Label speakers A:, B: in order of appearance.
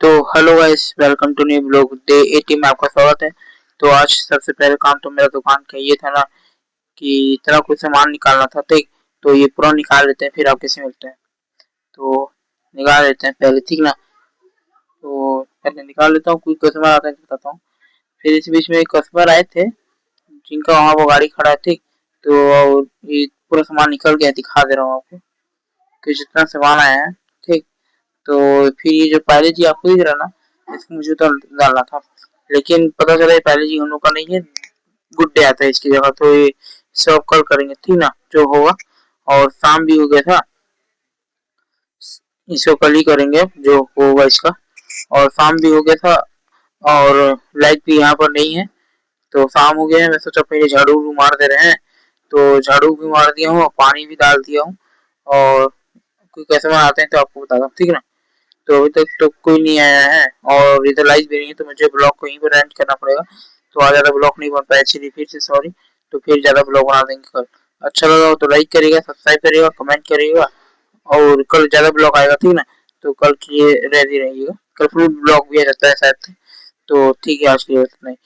A: तो hello guys, welcome to new blog day 80 में आपका स्वागत है। तो आज सबसे पहले काम तो मेरा दुकान का ये था ना कि इतना कुछ सामान निकालना था, ठीक। तो ये पूरा निकाल लेते हैं, फिर आपके से मिलते हैं। तो निकाल लेते हैं पहले, ठीक ना। तो पहले निकाल लेता हूँ, कोई कस्टमर आता है तो बताता हूँ। फिर इस बीच में एक कस्टमर आए थे जिनका वहाँ वो गाड़ी खड़ा है, ठीक। तो ये पूरा सामान निकल गया, दिखा दे रहा हूँ आपको कि जितना सामान आया है, ठीक। तो फिर ये जो पहले जी आपको दिख रहा ना, इसको मुझे तो डालना था, लेकिन पता चला ये पहले जी हम लोग का नहीं है, गुड डे आता है इसकी जगह। तो ये सब कल करेंगे, ठीक ना, जो होगा। और शाम भी हो गया था, इसको कल ही करेंगे जो होगा इसका। और शाम भी हो गया था, और लाइट भी यहाँ पर नहीं है, तो शाम हो गया है। मैं सोचा पहले झाड़ू मार दे रहे हैं, तो झाड़ू भी मार दिया हूँ और पानी भी डाल दिया हूँ। और कोई कस्टमर आते हैं तो आपको बताता हूँ, ठीक ना। तो अभी तक तो कोई नहीं आया है, और इधर लाइट भी नहीं है, तो मुझे ब्लॉग को यहीं पर एंड करना पड़ेगा। तो आज ज़्यादा ब्लॉग नहीं बन पाया, इसलिए फिर से सॉरी। तो फिर ज़्यादा ब्लॉग बना देंगे कल। अच्छा लगा हो तो लाइक करिएगा, सब्सक्राइब करिएगा, कमेंट करिएगा। और कल ज़्यादा ब्लॉग आएगा, ठीक ना। तो कल के लिए रेडी रहिएगा, कल फुल ब्लॉग भी आ जाता है शायद। तो ठीक है, आज के लिए इतना ही।